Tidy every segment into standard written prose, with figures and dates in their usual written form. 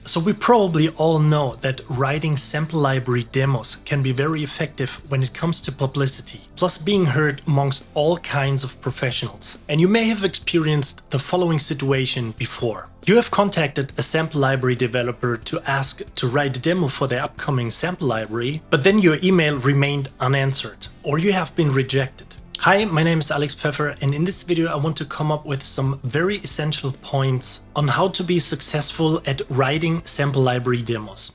So we probably all know that writing sample library demos can be very effective when it comes to publicity, plus being heard amongst all kinds of professionals. And you may have experienced the following situation before. You have contacted a sample library developer to ask to write a demo for their upcoming sample library, but then your email remained unanswered, or you have been rejected. Hi, my name is Alex Pfeffer, and in this video I want to come up with some very essential points on how to be successful at writing sample library demos.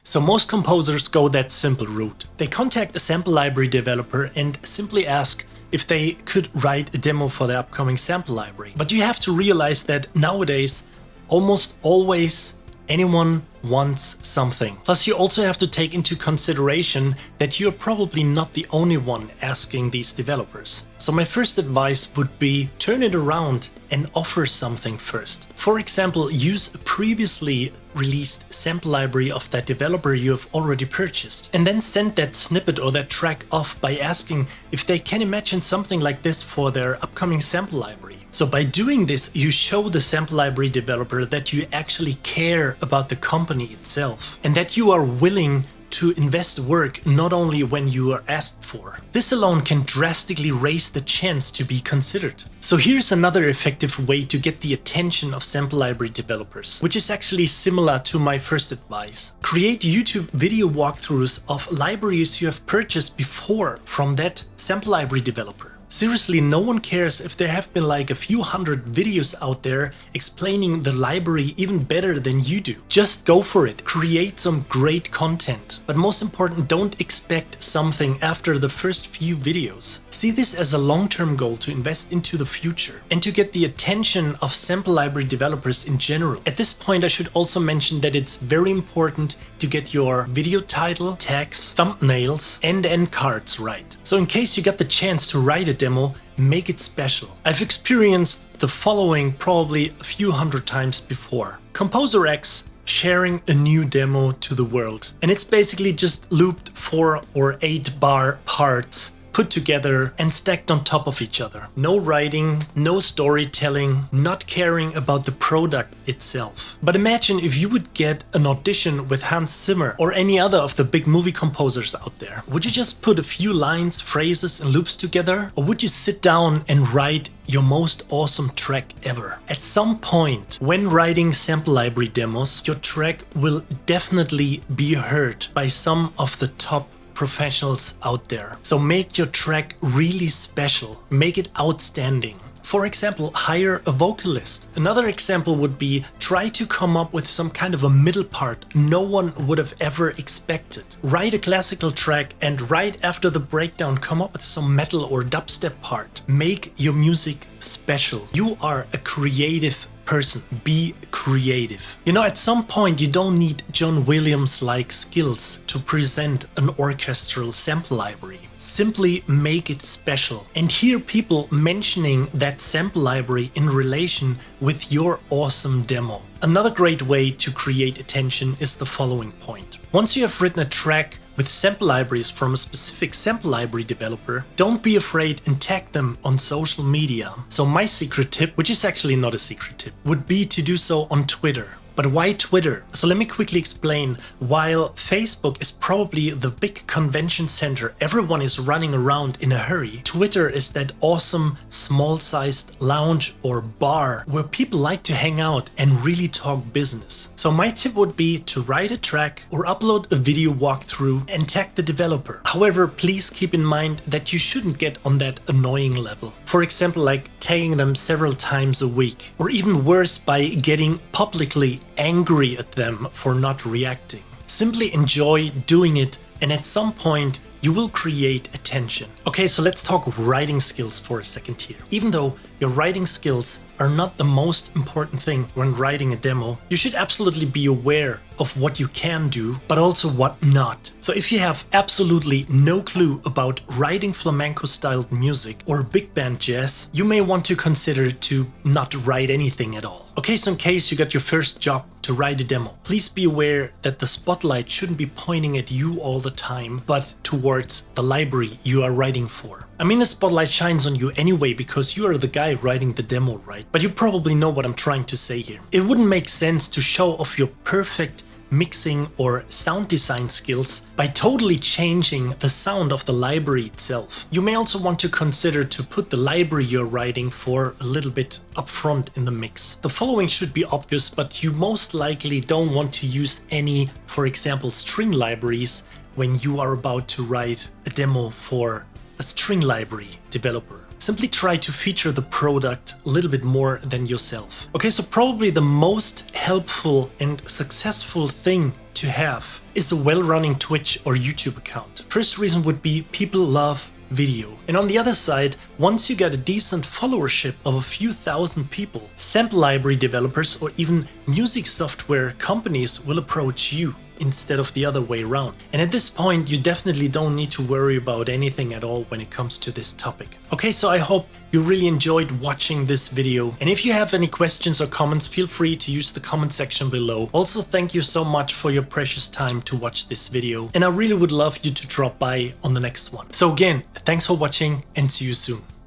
So most composers go that simple route. They contact a sample library developer and simply ask if they could write a demo for their upcoming sample library. But you have to realize that nowadays, almost always, anyone wants something. Plus, you also have to take into consideration that you're probably not the only one asking these developers. So my first advice would be turn it around and offer something first. For example, use a previously released sample library of that developer you have already purchased, and then send that snippet or that track off by asking if they can imagine something like this for their upcoming sample library. So by doing this, you show the sample library developer that you actually care about the company itself and that you are willing to invest work not only when you are asked for. This alone can drastically raise the chance to be considered. So here's another effective way to get the attention of sample library developers, which is actually similar to my first advice. Create YouTube video walkthroughs of libraries you have purchased before from that sample library developer. Seriously, no one cares if there have been like a few hundred videos out there explaining the library even better than you do. Just go for it. Create some great content. But most important, don't expect something after the first few videos. See this as a long-term goal to invest into the future and to get the attention of sample library developers in general. At this point, I should also mention that it's very important to get your video title, tags, thumbnails, and end cards right. So in case you got the chance to write a demo, make it special. I've experienced the following probably a few hundred times before. Composer X sharing a new demo to the world. And it's basically just looped 4 or 8 bar parts put together and stacked on top of each other. No writing, no storytelling, not caring about the product itself. But imagine if you would get an audition with Hans Zimmer or any other of the big movie composers out there. Would you just put a few lines, phrases and loops together? Or would you sit down and write your most awesome track ever? At some point, when writing sample library demos, your track will definitely be heard by some of the top professionals out there. So make your track really special, make it outstanding. For example, hire a vocalist. Another example would be try to come up with some kind of a middle part no one would have ever expected. Write a classical track and right after the breakdown come up with some metal or dubstep part. Make your music special. You are a creative person. Be creative. You know, at some point you don't need John Williams-like skills to present an orchestral sample library. Simply make it special and hear people mentioning that sample library in relation with your awesome demo. Another great way to create attention is the following point. Once you have written a track with sample libraries from a specific sample library developer, don't be afraid and tag them on social media. So my secret tip, which is actually not a secret tip, would be to do so on Twitter. But why Twitter? So let me quickly explain. While Facebook is probably the big convention center everyone is running around in a hurry, Twitter is that awesome small-sized lounge or bar where people like to hang out and really talk business. So my tip would be to write a track or upload a video walkthrough and tag the developer. However, please keep in mind that you shouldn't get on that annoying level. For example, like tagging them several times a week, or even worse, by getting publicly angry at them for not reacting. Simply enjoy doing it, and at some point you will create attention. Okay, so let's talk writing skills for a second here. Even though your writing skills are not the most important thing when writing a demo. You should absolutely be aware of what you can do, but also what not. So if you have absolutely no clue about writing flamenco-styled music or big band jazz, you may want to consider to not write anything at all. Okay, so in case you got your first job to write a demo, please be aware that the spotlight shouldn't be pointing at you all the time, but towards the library you are writing for. I mean, the spotlight shines on you anyway because you are the guy writing the demo, right? But you probably know what I'm trying to say here. It wouldn't make sense to show off your perfect mixing or sound design skills by totally changing the sound of the library itself. You may also want to consider to put the library you're writing for a little bit up front in the mix. The following should be obvious, but you most likely don't want to use any, for example, string libraries when you are about to write a demo for a string library developer. Simply try to feature the product a little bit more than yourself. Okay, so probably the most helpful and successful thing to have is a well-running Twitch or YouTube account. First reason would be people love video. And on the other side, once you get a decent followership of a few thousand people, sample library developers or even music software companies will approach you instead of the other way around. And at this point, you definitely don't need to worry about anything at all when it comes to this topic. Okay, so I hope you really enjoyed watching this video. And if you have any questions or comments, feel free to use the comment section below. Also, thank you so much for your precious time to watch this video. And I really would love you to drop by on the next one. So again, thanks for watching and see you soon.